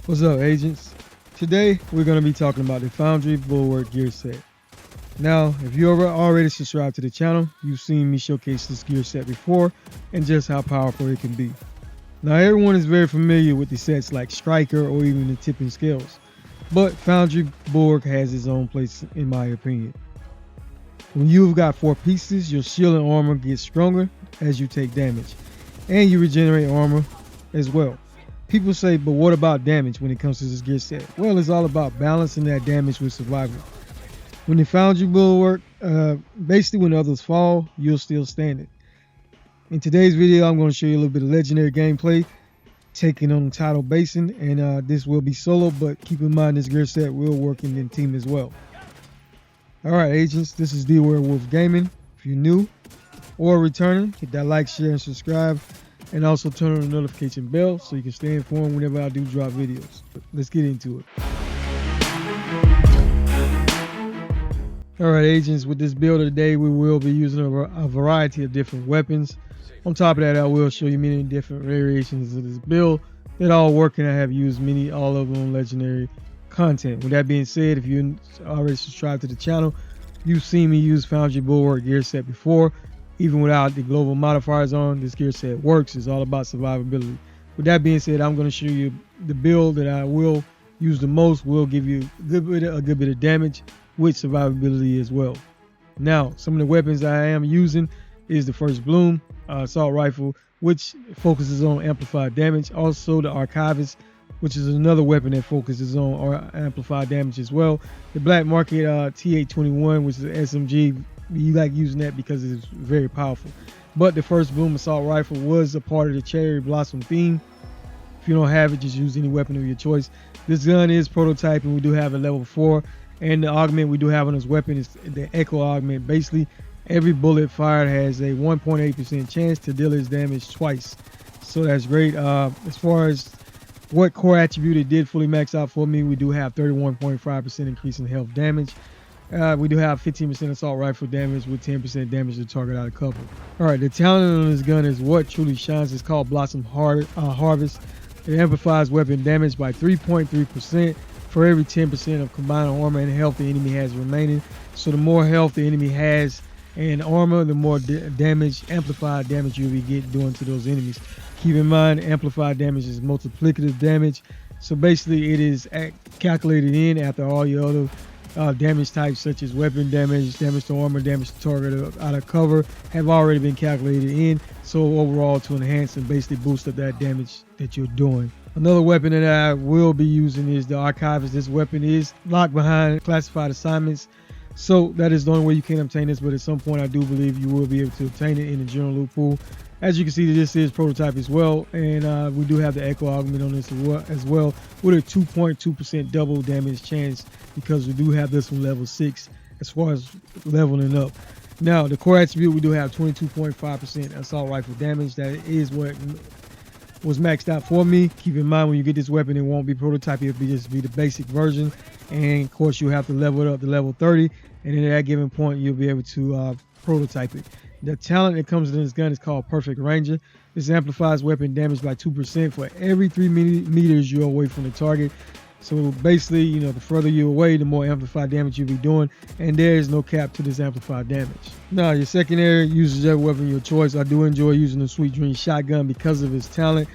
What's up, agents? Today we're going to be talking about the Foundry Bulwark gear set. Now, if you're already subscribed to the channel, you've seen me showcase this gear set before and just how powerful it can be. Now, everyone is very familiar with the sets like Striker or even the Tipping Scales, but Foundry Bulwark has its own place in my opinion. When you've got 4 pieces, your shield and armor gets stronger as you take damage, and you regenerate armor as well. People say, but what about damage when it comes to this gear set? Well, it's all about balancing that damage with survival. When the Foundry Bulwark, basically when others fall, you're still standing. In today's video, I'm going to show you a little bit of legendary gameplay, taking on the Tidal Basin, and this will be solo, but keep in mind this gear set will work in team as well. Alright agents, this is Dwerewolf Gaming. If you're new or returning, hit that like, share, and subscribe. And also turn on the notification bell so you can stay informed whenever I do drop videos. Let's get into it. Alright agents, with this build today we will be using a variety of different weapons. On top of that, I will show you many different variations of this build that all work, and I have used all of them on legendary content. With that being said, if you already subscribed to the channel, you've seen me use Foundry Bulwark gear set before. Even without the global modifiers on, this gear set works. It's all about survivability. With that being said, I'm going to show you the build that I will use the most. Will give you a good bit of damage with survivability as well. Now, some of the weapons I am using is the first bloom assault rifle, which focuses on amplified damage. Also the archivist, which is another weapon that focuses on amplified damage as well. The black market T821, which is an SMG. You like using that because it's very powerful. But the first bloom assault rifle was a part of the cherry blossom theme. If you don't have it, just use any weapon of your choice. This gun is prototyping. We do have a level 4, and the augment we do have on this weapon is the echo augment. Basically, every bullet fired has a 1.8% chance to deal its damage twice. So that's great. As far as what core attribute it did fully max out for me, we do have 31.5% increase in health damage. We do have 15% assault rifle damage with 10% damage to target out of cover. Alright, the talent on this gun is what truly shines. It's called Blossom Harvest. It amplifies weapon damage by 3.3% for every 10% of combined armor and health the enemy has remaining. So the more health the enemy has and armor, the more amplified damage you'll be doing to those enemies. Keep in mind, amplified damage is multiplicative damage. So basically it is calculated in after all your other damage types such as weapon damage, damage to armor, damage to target out of cover have already been calculated in. So overall, to enhance and basically boost up that damage that you're doing. Another weapon that I will be using is the archivist. This weapon is locked behind classified assignments, so that is the only way you can obtain this, but at some point I do believe you will be able to obtain it in the general loot pool. As you can see, this is prototype as well, and we do have the echo augment on this as well with a 2.2% double damage chance, because we do have this one level 6 as far as leveling up. Now the core attribute, we do have 22.5% assault rifle damage. That is what was maxed out for me. Keep in mind, when you get this weapon, it won't be prototype, it'll just be the basic version, and of course you have to level it up to level 30, and then at that given point you'll be able to prototype it. The talent that comes in this gun is called Perfect Ranger. This amplifies weapon damage by 2% for every 3 meters you're away from the target. So basically, you know, the further you're away, the more amplified damage you'll be doing, and there is no cap to this amplified damage. Now, your secondary uses every weapon of your choice. I do enjoy using the Sweet Dream shotgun because of its talent,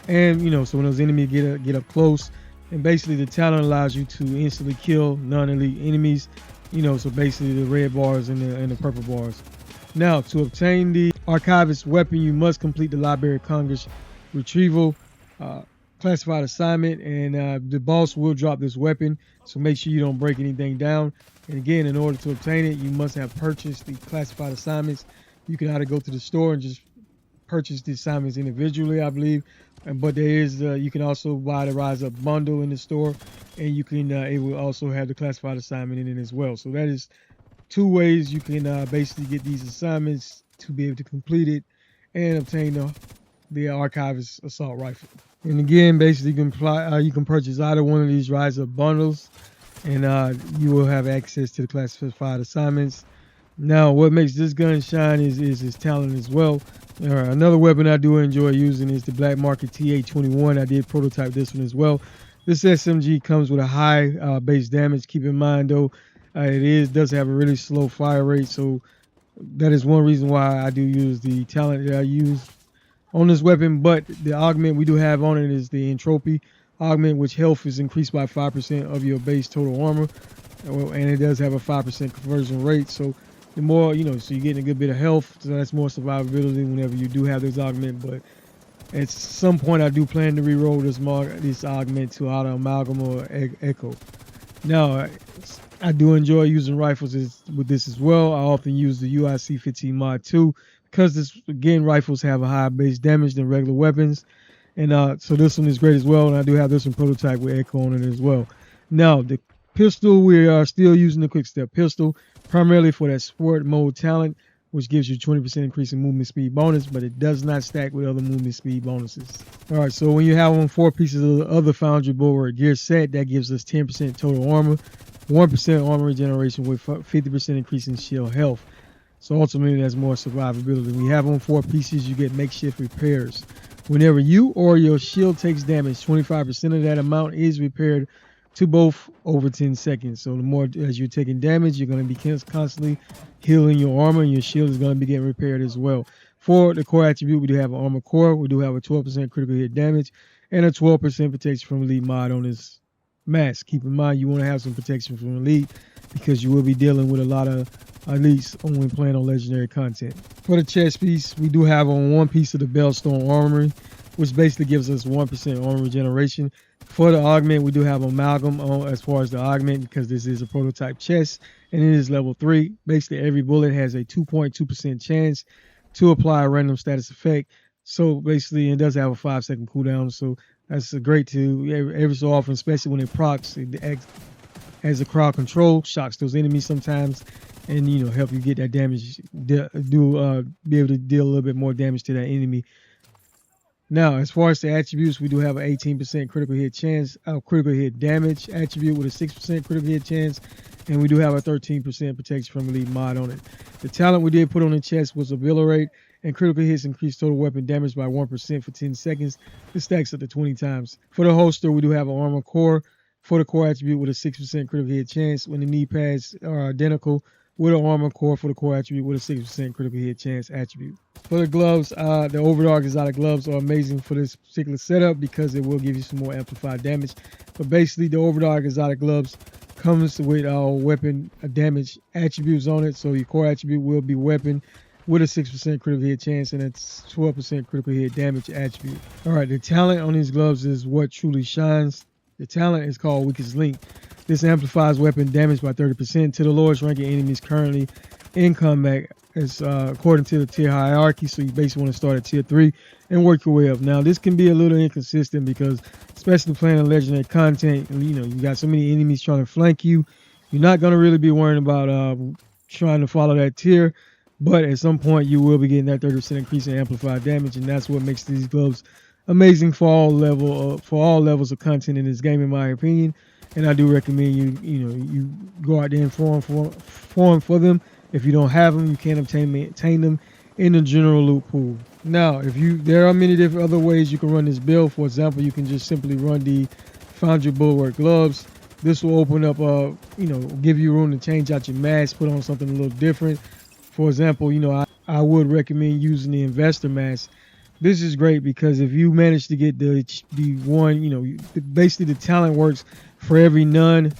and you know, so when those enemies get up close, and basically the talent allows you to instantly kill non-elite enemies. You know, so basically the red bars and the purple bars. Now, to obtain the archivist weapon, you must complete the Library of Congress retrieval classified assignment, and the boss will drop this weapon, so make sure you don't break anything down. And again, in order to obtain it, you must have purchased the classified assignments. You can either go to the store and just purchase the assignments individually, I believe, but there is you can also buy the Rise Up bundle in the store, and you can it will also have the classified assignment in it as well. So that is 2 ways you can basically get these assignments to be able to complete it and obtain the archivist assault rifle. And again, basically you can purchase either one of these Rise Up bundles, and you will have access to the classified assignments. Now, what makes this gun shine is its talent as well. Another weapon I do enjoy using is the black market T821. I did prototype this one as well. This SMG comes with a high base damage. Keep in mind though, does have a really slow fire rate, so that is one reason why I do use the talent that I use on this weapon. But the augment we do have on it is the entropy augment, which health is increased by 5% of your base total armor, and it does have a 5% conversion rate. So the more, so you're getting a good bit of health, so that's more survivability whenever you do have this augment. But at some point I do plan to re-roll this augment to either amalgam or echo. Now I do enjoy using rifles with this as well. I often use the UIC 15 mod too, because rifles have a higher base damage than regular weapons, and so this one is great as well. And I do have this one prototype with echo on it as well. Now the pistol, we are still using the quick step pistol primarily for that sport mode talent, which gives you 20% increase in movement speed bonus, but it does not stack with other movement speed bonuses. All right, so when you have on 4 pieces of the other Foundry Bulwark gear set, that gives us 10% total armor, 1% armor regeneration with 50% increase in shield health. So ultimately, that's more survivability. When you have on 4 pieces, you get makeshift repairs. Whenever you or your shield takes damage, 25% of that amount is repaired to both over 10 seconds. So the more as you're taking damage, you're going to be constantly healing your armor, and your shield is going to be getting repaired as well. For the core attribute, we do have an armor core. We do have a 12% critical hit damage and a 12% protection from elite mod on this mask. Keep in mind, you want to have some protection from elite because you will be dealing with a lot of elites when playing on legendary content. For the chest piece, we do have on 1 piece of the Bellstone Armory, which basically gives us 1% armor regeneration. For the augment, we do have amalgam on as far as the augment, because this is a prototype chest and it is level 3. Basically, every bullet has a 2.2% chance to apply a random status effect. So basically, it does have a 5-second cooldown. So that's great to every so often, especially when it procs. It acts as a crowd control, shocks those enemies sometimes, and help you get that damage. Be able to deal a little bit more damage to that enemy. Now, as far as the attributes, we do have an 18% critical hit chance, critical hit damage attribute with a 6% critical hit chance, and we do have a 13% protection from elite mod on it. The talent we did put on the chest was Overlooking, and critical hits increase total weapon damage by 1% for 10 seconds. It stacks up to 20 times. For the holster, we do have an armor core for the core attribute with a 6% critical hit chance, when the knee pads are identical with an armor core for the core attribute with a 6% critical hit chance attribute. For the gloves, the Overdark Exotic gloves are amazing for this particular setup because it will give you some more amplified damage. But basically, the Overdark Exotic gloves comes with weapon damage attributes on it. So your core attribute will be weapon with a 6% critical hit chance and a 12% critical hit damage attribute. All right, the talent on these gloves is what truly shines. The talent is called Weakest Link. This amplifies weapon damage by 30% to the lowest ranking enemies currently in combat, as according to the tier hierarchy. So you basically want to start at tier 3 and work your way up. Now this can be a little inconsistent because, especially playing on legendary content, you got so many enemies trying to flank you. You're not going to really be worrying about trying to follow that tier, but at some point you will be getting that 30% increase in amplified damage, and that's what makes these gloves amazing for all levels of content in this game, in my opinion. And I do recommend you go out there and farm for them. If you don't have them, you can obtain them in the general loot pool. Now, there are many different other ways you can run this build. For example, you can just simply run the Foundry Bulwark gloves. This will open up, give you room to change out your mask, put on something a little different. For example, I would recommend using the investor mask. This is great because if you manage to get the one, basically the talent works for every non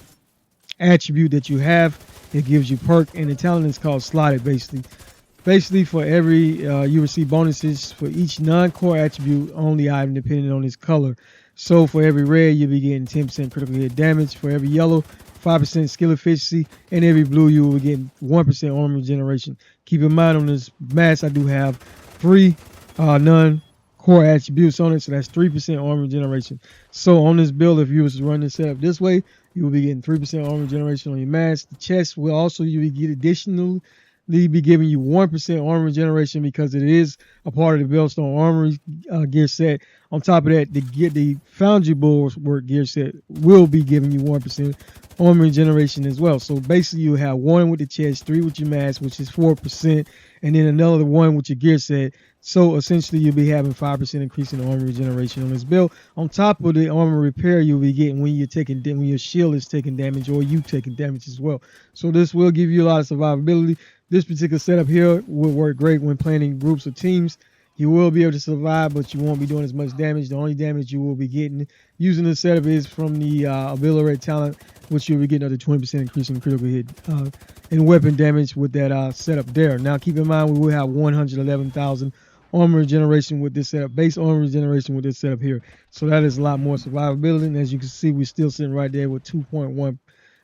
attribute that you have. It gives you perk, and the talent is called slotted. Basically for every you receive bonuses for each non-core attribute on the item depending on its color. So for every red, you'll be getting 10% critical hit damage. For every yellow, 5% skill efficiency, and every blue, you will be getting 1% armor regeneration. Keep in mind, on this mask, I do have 3 non-core attributes on it, so that's 3% armor regeneration. So on this build, if you was to run this setup this way, you will be getting 3% armor regeneration on your mask. The chest will also additionally be giving you 1% armor regeneration because it is a part of the Bellstone Armory gear set. On top of that, the Foundry Bulwark gear set will be giving you 1% armor regeneration as well. So basically, you have 1 with the chest, 3 with your mask, which is 4%, and then another 1 with your gear set. So essentially, you'll be having 5% increase in armor regeneration on this build. On top of the armor repair you'll be getting when when your shield is taking damage or you taking damage as well. So this will give you a lot of survivability. This particular setup here will work great when playing in groups or teams. You will be able to survive, but you won't be doing as much damage. The only damage you will be getting using this setup is from the ability talent, which you'll be getting up to 20% increase in critical hit and weapon damage with that setup there. Now, keep in mind, we will have 111,000 armor regeneration with this setup, base armor regeneration with this setup here. So that is a lot more survivability. And as you can see, we're still sitting right there with 2.1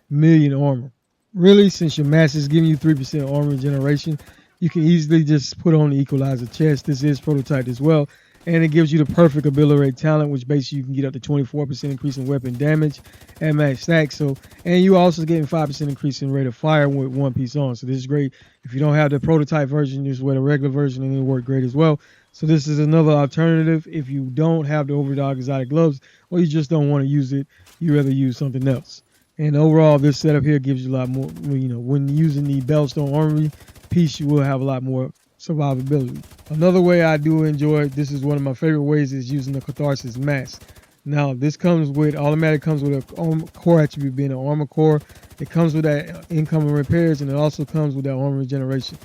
million armor. Really, since your mask is giving you 3% armor regeneration, you can easily just put on the equalizer chest. This is prototyped as well. And it gives you the perfect ability rate talent, which basically you can get up to 24% increase in weapon damage at max stack. So, and you also getting 5% increase in rate of fire with one piece on. So this is great. If you don't have the prototype version, just wear the regular version and it'll work great as well. So this is another alternative if you don't have the Overdog exotic gloves or you just don't want to use it, you rather use something else. And overall, this setup here gives you a lot more, when using the Bellstone Armory piece, you will have a lot more survivability. Another way I do enjoy, this is one of my favorite ways, is using the Catharsis Mask. Now, this comes with, automatic comes with a core attribute being an armor core. It comes with that incoming repairs, and it also comes with that armor regeneration.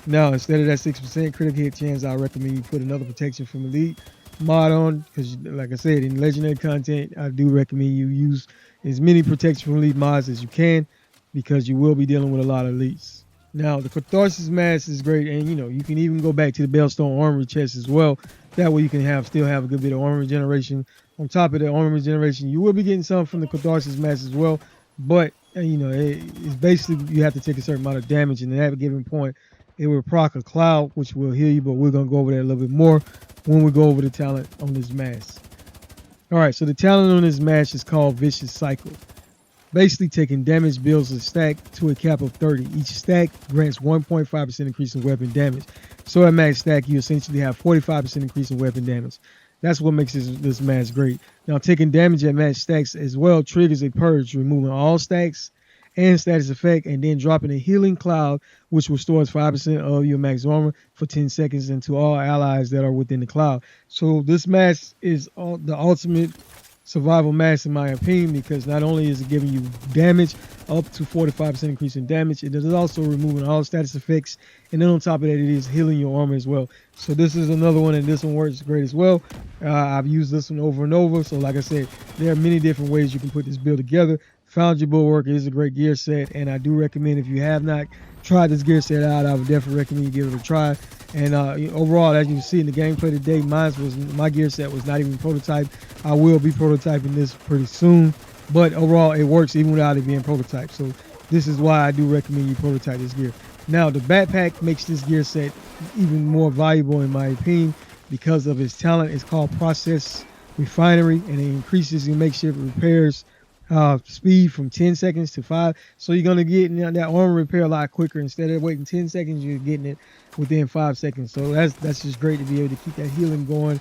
Now, instead of that 6% critical hit chance, I recommend you put another protection from Elite mod on, because like I said, in legendary content, I do recommend you use as many protection from Elite mods as you can, because you will be dealing with a lot of elites. Now, the Catharsis Mask is great, and you can even go back to the Bellstone Armory chest as well. That way you can still have a good bit of armor regeneration. On top of the armor regeneration, you will be getting some from the Catharsis Mask as well, but it's basically you have to take a certain amount of damage, and at a given point, it will proc a cloud, which will heal you, but we're going to go over that a little bit more when we go over the talent on this mask. Alright, so the talent on this mask is called Vicious Cycle. Basically, taking damage builds a stack to a cap of 30. Each stack grants 1.5% increase in weapon damage. So at max stack, you essentially have 45% increase in weapon damage. That's what makes this mask great. Now, taking damage at max stacks as well triggers a purge, removing all stacks and status effect, and then dropping a healing cloud, which restores 5% of your max armor for 10 seconds into all allies that are within the cloud. So this mask is the ultimate survival mask in my opinion, because not only is it giving you damage up to 45% increase in damage, it is also removing all status effects, and then on top of that, it is healing your armor as well. So this is another one, and this one works great as well. I've used this one over and over. So like I said, there are many different ways you can put this build together. Foundry Bulwark is a great gear set, and I do recommend, if you have not tried this gear set out, I would definitely recommend you give it a try. And overall, as you can see in the gameplay today, my gear set was not even prototype. I will be prototyping this pretty soon, but overall it works even without it being prototyped. So this is why I do recommend you prototype this gear. Now, the backpack makes this gear set even more valuable in my opinion because of its talent. It's called Process Refinery, and it increases your makeshift repairs speed from 10 seconds to 5. So you're going to get that armor repair a lot quicker. Instead of waiting 10 seconds, you're getting it within 5 seconds. So that's just great to be able to keep that healing going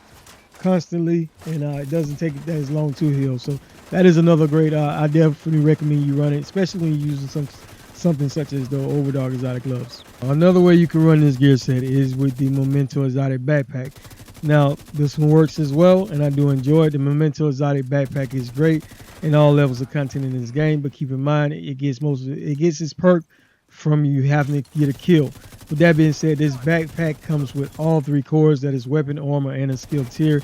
constantly, and it doesn't take that as long to heal. So that is another great, I definitely recommend you run it, especially when you're using something such as the Overdog exotic gloves. Another way you can run this gear set is with the Memento exotic backpack. Now, this one works as well, and I do enjoy it. The Memento exotic backpack is great in all levels of content in this game, but keep in mind it gets its perk from you having to get a kill. With that being said, this backpack comes with all 3 cores, that is weapon, armor, and a skill tier.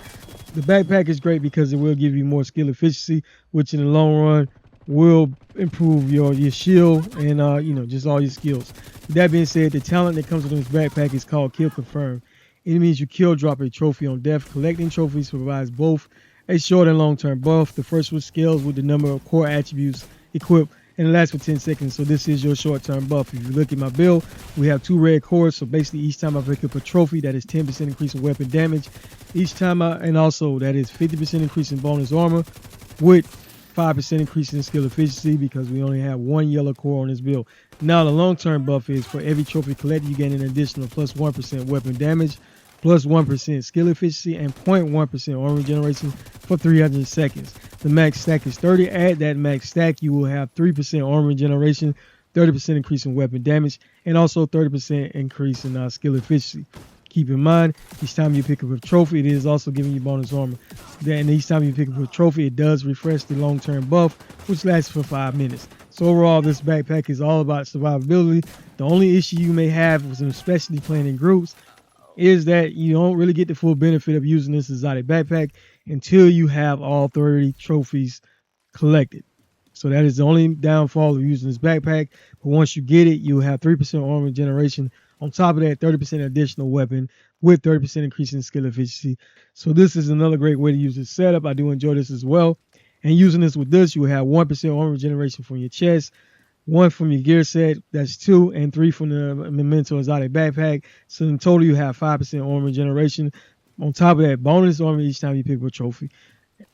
The backpack is great because it will give you more skill efficiency, which in the long run will improve your shield and just all your skills. With that being said, the talent that comes with this backpack is called Kill Confirm. It means you kill drop a trophy on death. Collecting trophies provides both a short and long-term buff. The first one scales with the number of core attributes equipped, and it lasts for 10 seconds. So this is your short-term buff. If you look at my build, we have 2 red cores. So basically, each time I pick up a trophy, that is 10% increase in weapon damage. Each time and also that is 50% increase in bonus armor with 5% increase in skill efficiency, because we only have 1 yellow core on this build. Now the long-term buff is for every trophy collected, you gain an additional plus 1% weapon damage, plus 1% skill efficiency, and 0.1% armor regeneration for 300 seconds. The max stack is 30. At that max stack, you will have 3% armor regeneration, 30% increase in weapon damage, and also 30% increase in skill efficiency. Keep in mind, each time you pick up a trophy, it is also giving you bonus armor. Then each time you pick up a trophy, it does refresh the long-term buff, which lasts for 5 minutes. So overall, this backpack is all about survivability. The only issue you may have, especially playing in groups, is that you don't really get the full benefit of using this exotic backpack until you have all 30 trophies collected. So that is the only downfall of using this backpack. But once you get it, you'll have 3% armor generation. On top of that, 30% additional weapon with 30% increase in skill efficiency. So this is another great way to use this setup. I do enjoy this as well. And using this with this, you will have 1% armor generation from your chest, 1 from your gear set, that's 2, and 3 from the Memento Exotic backpack. So in total, you have 5% armor generation. On top of that, bonus armor each time you pick up a trophy.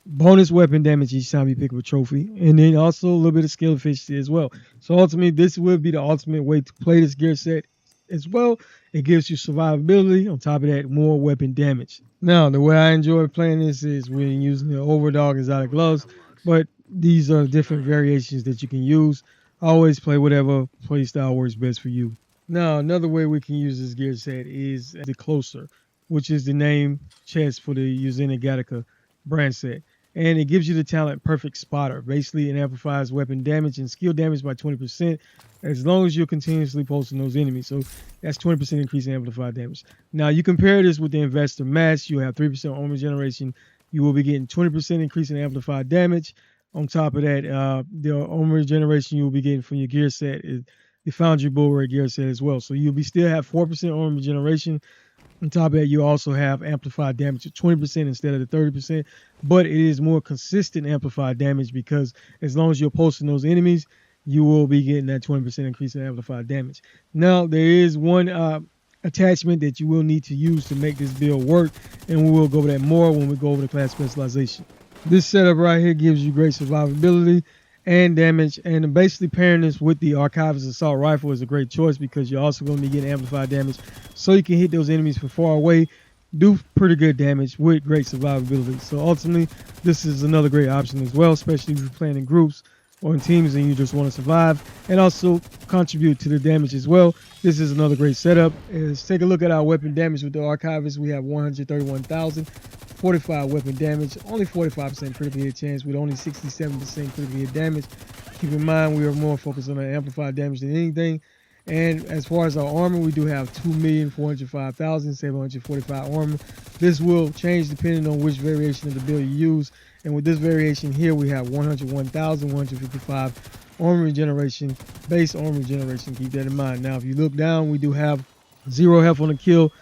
Bonus weapon damage each time you pick up a trophy, and then also a little bit of skill efficiency as well. So ultimately, this will be the ultimate way to play this gear set as well. It gives you survivability. On top of that, more weapon damage. Now, the way I enjoy playing this is when using the Overdog Exotic gloves, but these are different variations that you can use. Always play whatever play style works best for you. Now, another way we can use this gear set is the Closer, which is the name chest for the Uzena Gattaca brand set. And it gives you the talent Perfect Spotter. Basically, it amplifies weapon damage and skill damage by 20% as long as you're continuously posting those enemies. So that's 20% increase in amplified damage. Now, you compare this with the Investor Mask. You have 3% armor generation. You will be getting 20% increase in amplified damage. On top of that, the armor generation you will be getting from your gear set is the Foundry Bulwark gear set as well. So you'll be still have 4% armor generation. On top of that, you also have amplified damage of 20% instead of the 30%, but it is more consistent amplified damage because as long as you're posting those enemies, you will be getting that 20% increase in amplified damage. Now, there is one attachment that you will need to use to make this build work, and we will go over that more when we go over the class specialization. This setup right here gives you great survivability and damage, and basically pairing this with the Archivist Assault Rifle is a great choice because you're also going to be getting amplified damage, so you can hit those enemies from far away, do pretty good damage with great survivability. So ultimately, this is another great option as well, especially if you're playing in groups or in teams and you just want to survive and also contribute to the damage as well. This is another great setup. Let's take a look at our weapon damage with the Archivist. We have 131,000. 45 weapon damage, only 45% critical hit chance with only 67% critical hit damage. Keep in mind, we are more focused on the amplified damage than anything. And as far as our armor, we do have 2,405,745 armor. This will change depending on which variation of the build you use. And with this variation here, we have 101,155 armor regeneration, base armor regeneration. Keep that in mind. Now, if you look down, we do have 0 health on the kill.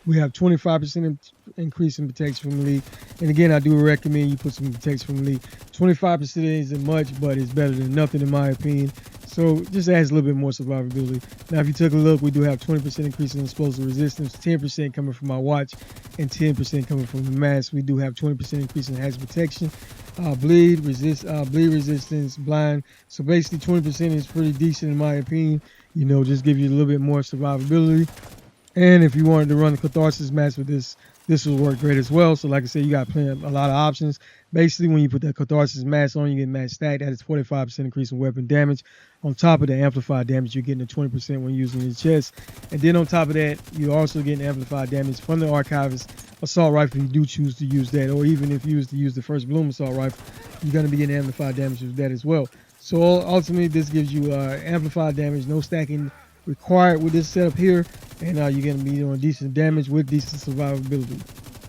We have 25% increase in protection from elite. And again, I do recommend you put some protection from elite. 25% isn't much, but it's better than nothing in my opinion. So just adds a little bit more survivability. Now, if you took a look, we do have 20% increase in explosive resistance, 10% coming from our watch, and 10% coming from the mask. We do have 20% increase in hazard protection, bleed resistance, blind. So basically 20% is pretty decent in my opinion. You know, just give you a little bit more survivability. And if you wanted to run the Catharsis mask with this, this will work great as well. So like I said, you got a lot of options. Basically, when you put that Catharsis mask on, you get max stack. That is 45% increase in weapon damage. On top of the amplified damage, you're getting a 20% when using your chest. And then on top of that, you're also getting amplified damage from the Archivist Assault Rifle if you do choose to use that. Or even if you use to use the First Bloom Assault Rifle, you're going to be getting amplified damage with that as well. So ultimately, this gives you amplified damage, no stacking required with this setup here, and you're going to be doing decent damage with decent survivability.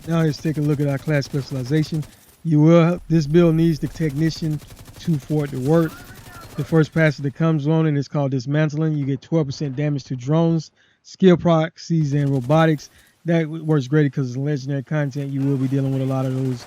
Now let's take a look at our class specialization. This build needs the Technician 2 for it to work. The first passive that comes on it is called Dismantling. You get 12% damage to drones, skill proxies, and robotics. That works great because it's legendary content. You will be dealing with a lot of those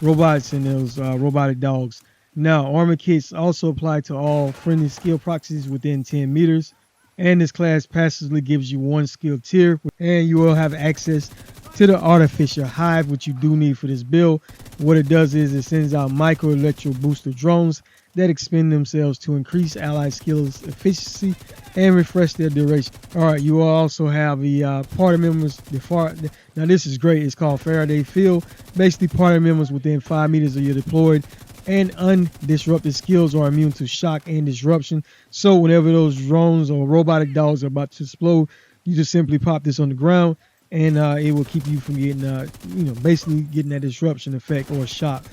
robots and those robotic dogs. Now, armor kits also apply to all friendly skill proxies within 10 meters. And this class passively gives you 1 skill tier, and you will have access to the Artificer Hive, which you do need for this build. What it does is it sends out micro electro booster drones that expend themselves to increase ally skills efficiency and refresh their duration. All right, you will also have the party members. Now this is great. It's called Faraday Field. Basically, party members within 5 meters of your deployed and undisrupted skills are immune to shock and disruption. So whenever those drones or robotic dogs are about to explode, you just simply pop this on the ground and it will keep you from getting, basically getting that disruption effect or shock.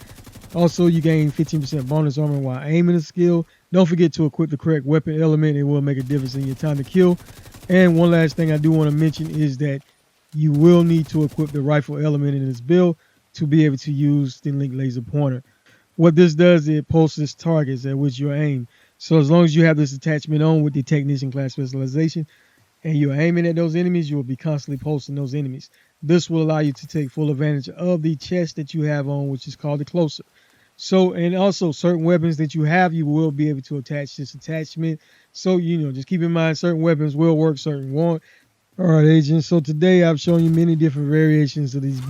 Also, you gain 15% bonus armor while aiming a skill. Don't forget to equip the correct weapon element. It will make a difference in your time to kill. And one last thing I do want to mention is that you will need to equip the rifle element in this build to be able to use the link laser pointer. What this does, it pulses targets at which you aim. So as long as you have this attachment on with the technician class specialization and you're aiming at those enemies, you will be constantly pulsing those enemies. This will allow you to take full advantage of the chest that you have on, which is called the closer. So, and also certain weapons that you have, you will be able to attach this attachment. So, just keep in mind certain weapons will work, certain won't. All right, agents. So today I've shown you many different variations of this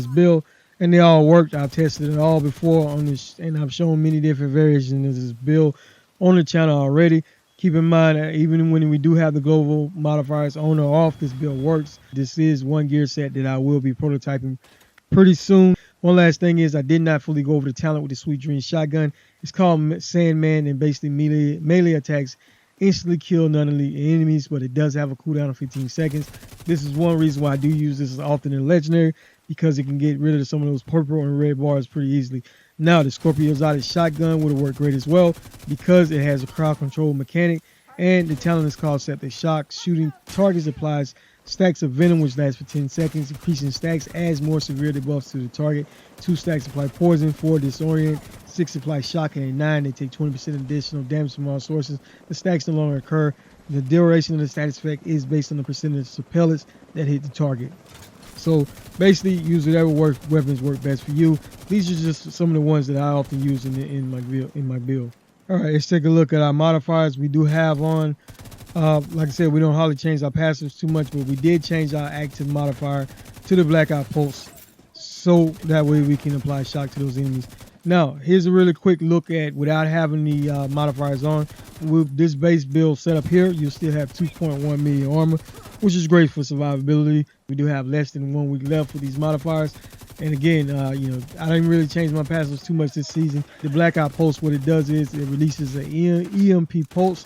build, and they all worked. I've tested it all before on this, and I've shown many different variations of this build on the channel already. Keep in mind that even when we do have the global modifiers on or off, this build works. This is one gear set that I will be prototyping pretty soon. One last thing is I did not fully go over the talent with the Sweet Dream shotgun. It's called Sandman, and basically melee attacks instantly kill non-elite enemies, but it does have a cooldown of 15 seconds. This is one reason why I do use this as often in legendary, because it can get rid of some of those purple and red bars pretty easily. Now the Scorpio Exotic shotgun would have worked great as well because it has a crowd control mechanic, and the talent is called Septic Shock. Shooting targets applies stacks of venom, which lasts for 10 seconds. Increasing stacks adds more severe debuffs to the target. 2 stacks apply poison, 4 disorient, 6 apply shock, and 9 they take 20% additional damage from all sources. The stacks no longer occur. The duration of the status effect is based on the percentage of pellets that hit the target. So basically, use whatever weapons work best for you. These are just some of the ones that I often use in my build. All right, let's take a look at our modifiers. We do have on, like I said, we don't hardly change our passives too much, but we did change our active modifier to the blackout pulse, so that way we can apply shock to those enemies. Now, here's a really quick look at, without having the modifiers on, with this base build set up here, you'll still have 2.1 million armor, which is great for survivability. We do have less than 1 week left with these modifiers. And again, I didn't really change my passives too much this season. The blackout pulse, what it does is it releases an EMP pulse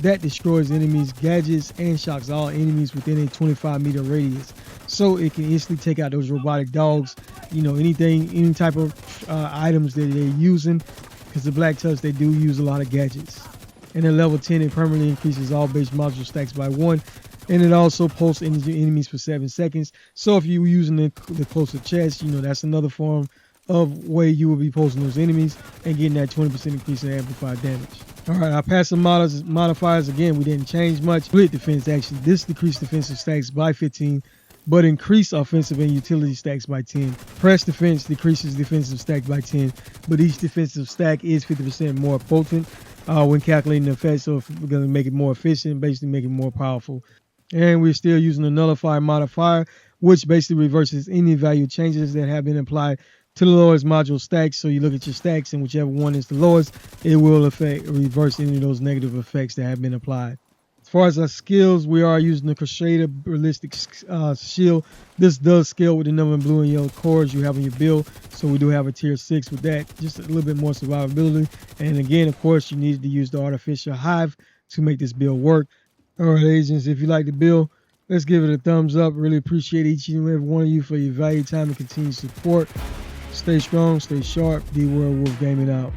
that destroys enemies' gadgets and shocks all enemies within a 25-meter radius. So it can instantly take out those robotic dogs, any type of items that they're using, because the Black Touch, they do use a lot of gadgets. And at level 10, it permanently increases all base module stacks by 1. And it also pulses enemies for 7 seconds. So if you were using the closer chest, that's another form of way you will be pulsing those enemies and getting that 20% increase in amplified damage. All right, our passive modifiers, again, we didn't change much. Split defense, actually, this decreased defensive stacks by 15, but increased offensive and utility stacks by 10. Press defense decreases defensive stack by 10, but each defensive stack is 50% more potent when calculating the effect. So if we're going to make it more efficient, basically make it more powerful. And we're still using the nullifier modifier, which basically reverses any value changes that have been applied to the lowest module stacks. So you look at your stacks, and whichever one is the lowest, it will reverse any of those negative effects that have been applied. As far as our skills, we are using the Crusader Ballistic Shield. This does scale with the number of blue and yellow cores you have on your build. So we do have a tier 6 with that, just a little bit more survivability. And again, of course, you need to use the Artificial Hive to make this build work. All right, agents, if you like the build, let's give it a thumbs up. Really appreciate each and every one of you for your valued time and continued support. Stay strong, stay sharp. Dwerewolf Gaming out.